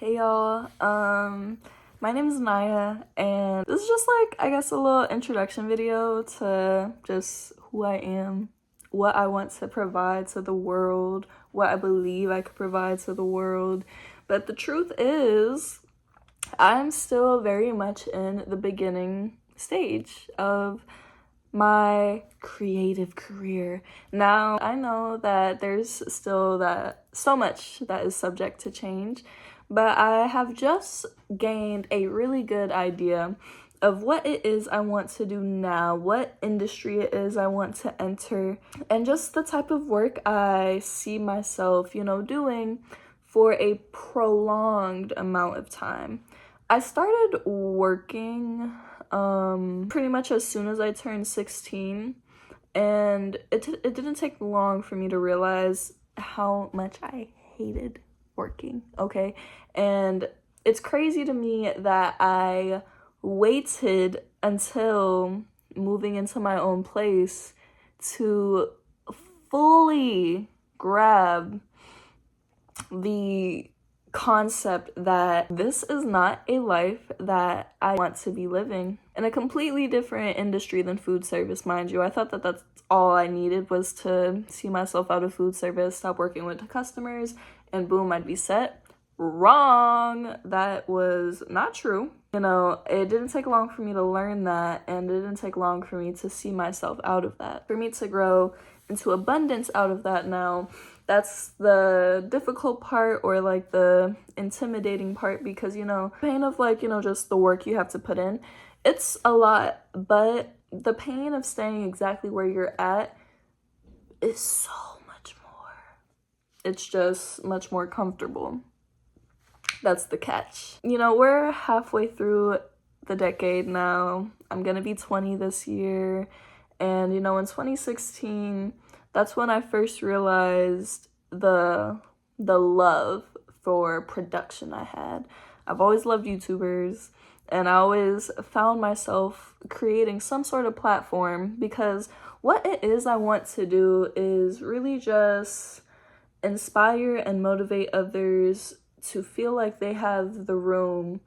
Hey y'all, my name is Nya, and this is just like, I guess, a little introduction video to just who I am, what I want to provide to the world, what I believe I could provide to the world. But the truth is, I'm still very much in the beginning stage of my creative career. Now, I know that there's still so much that is subject to change, but I have just gained a really good idea of what it is I want to do now, what industry it is I want to enter, and just the type of work I see myself, doing for a prolonged amount of time. I started working pretty much as soon as I turned 16, and it didn't take long for me to realize how much I hated working, okay? And it's crazy to me that I waited until moving into my own place to fully grab the concept that this is not a life that I want to be living. In a completely different industry than food service, mind you. I thought that that's all I needed was to see myself out of food service, stop working with the customers, and boom, I'd be set. Wrong. That was not true. It didn't take long for me to learn that, and it didn't take long for me to see myself out of that. For me to grow into abundance out of that now, that's the difficult part, or like the intimidating part, because pain of just the work you have to put in, it's a lot, but the pain of staying exactly where you're at is so much more. It's just much more comfortable. That's the catch. We're halfway through the decade now. I'm gonna be 20 this year, and in 2016, that's when I first realized the love for production I had. I've always loved YouTubers, and I always found myself creating some sort of platform, because what it is I want to do is really just inspire and motivate others to feel like they have the room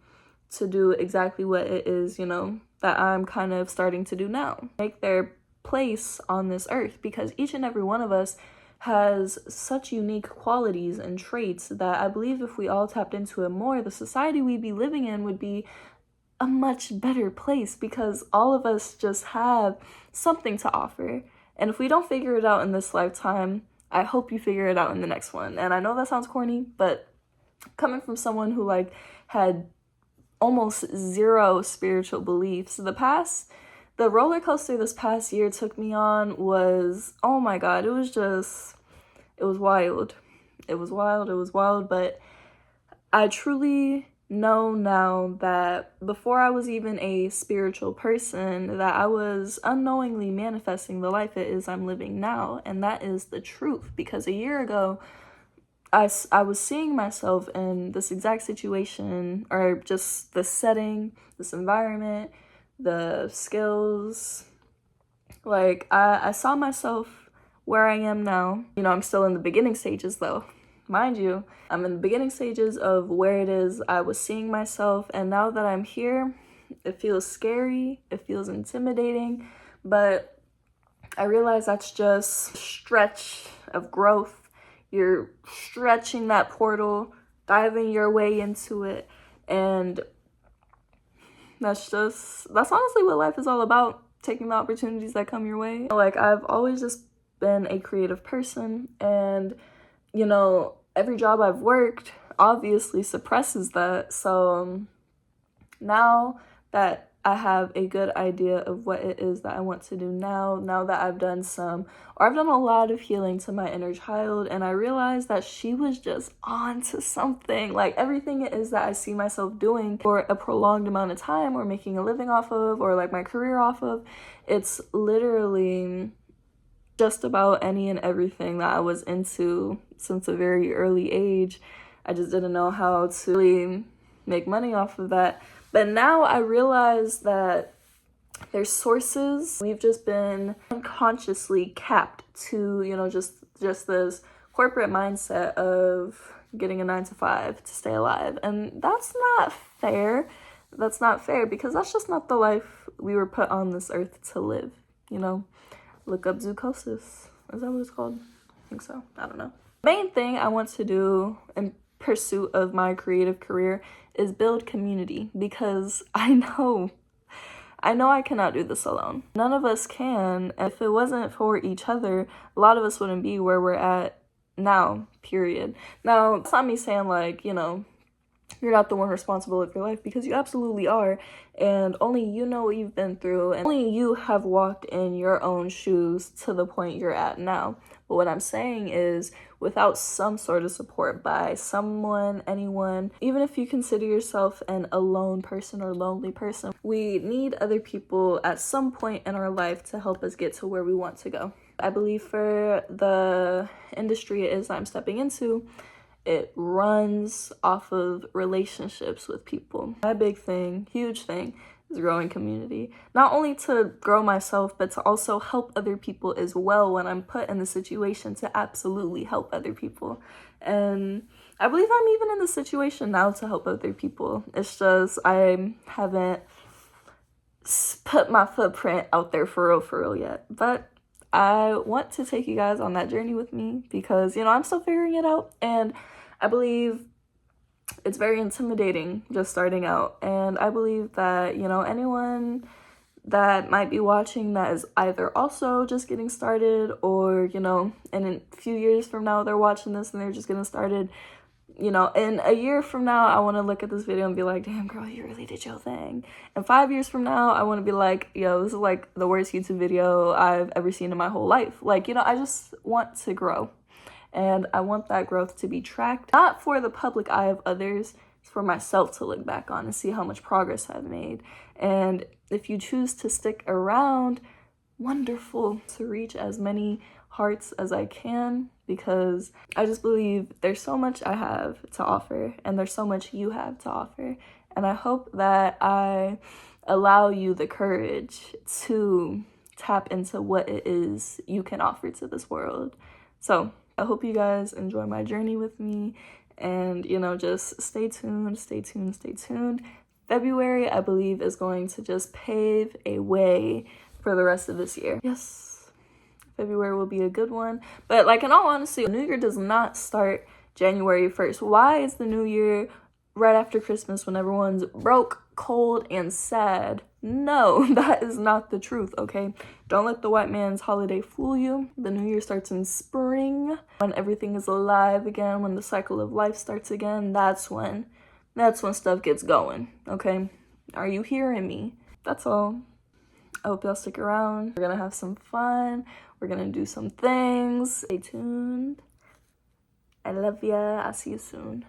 to do exactly what it is, that I'm kind of starting to do now. Make their place on this earth, because each and every one of us has such unique qualities and traits that I believe if we all tapped into it more, the society we'd be living in would be a much better place, because all of us just have something to offer. And if we don't figure it out in this lifetime, I hope you figure it out in the next one. And I know that sounds corny, but coming from someone who had almost zero spiritual beliefs, the roller coaster this past year took me on was, oh my God, it was wild. It was wild, but I truly know now that before I was even a spiritual person, that I was unknowingly manifesting the life it is I'm living now, and that is the truth, because a year ago, I was seeing myself in this exact situation, or just the setting, this environment, the skills. I saw myself where I am now. I'm still in the beginning stages though. Mind you, I'm in the beginning stages of where it is I was seeing myself, and now that I'm here, it feels scary, it feels intimidating, but I realize that's just a stretch of growth. You're stretching that portal, diving your way into it, and that's honestly what life is all about, taking the opportunities that come your way. I've always just been a creative person, and every job I've worked obviously suppresses that. So now that I have a good idea of what it is that I want to do now that I've done a lot of healing to my inner child, and I realized that she was just on to something. Everything it is that I see myself doing for a prolonged amount of time, or making a living off of, or my career off of, it's literally just about any and everything that I was into since a very early age. I just didn't know how to really make money off of that. But now I realize that there's sources. We've just been unconsciously capped to, just this corporate mindset of, getting a 9 to 5 to stay alive. And that's not fair. That's not fair because that's just not the life we were put on this earth to live, you know? Look up zoochosis. Is that what it's called? I think so. I don't know. Main thing I want to do in pursuit of my creative career is build community because I know I cannot do this alone. None of us can. If it wasn't for each other, a lot of us wouldn't be where we're at now, period. Now, it's not me saying like, you know, you're not the one responsible with your life, because you absolutely are, and only you know what you've been through, and only you have walked in your own shoes to the point you're at now. But what I'm saying is, without some sort of support by someone, anyone, even if you consider yourself an alone person or lonely person, we need other people at some point in our life to help us get to where we want to go. I believe for the industry it is I'm stepping into, it runs off of relationships with people. My big thing, huge thing, is growing community. Not only to grow myself, but to also help other people as well when I'm put in the situation to absolutely help other people. And I believe I'm even in the situation now to help other people. It's just I haven't put my footprint out there for real yet. But I want to take you guys on that journey with me because, you know, I'm still figuring it out, and I believe it's very intimidating just starting out. And I believe that, you know, anyone that might be watching that is either also just getting started, or, you know, in a few years from now they're watching this and they're just getting started, you know, in a year from now, I want to look at this video and be like, damn, girl, you really did your thing. And 5 years from now, I want to be like, yo, this is like the worst YouTube video I've ever seen in my whole life. Like, you know, I just want to grow. And I want that growth to be tracked, not for the public eye of others, it's for myself to look back on and see how much progress I've made. And if you choose to stick around, wonderful, to reach as many hearts as I can, because I just believe there's so much I have to offer and there's so much you have to offer. And I hope that I allow you the courage to tap into what it is you can offer to this world. So I hope you guys enjoy my journey with me, and, you know, just stay tuned, stay tuned, stay tuned. February, I believe, is going to just pave a way for the rest of this year. Yes, February will be a good one. But, like, in all honesty, New Year does not start January 1st. Why is the New Year right after Christmas when everyone's broke, cold, and sad? No, that is not the truth, okay? Don't let the white man's holiday fool you. The New Year starts in spring, when everything is alive again, when the cycle of life starts again. That's when stuff gets going, okay? Are you hearing me? That's all. I hope y'all stick around. We're gonna have some fun. We're gonna do some things. Stay tuned. I love ya. I'll see you soon.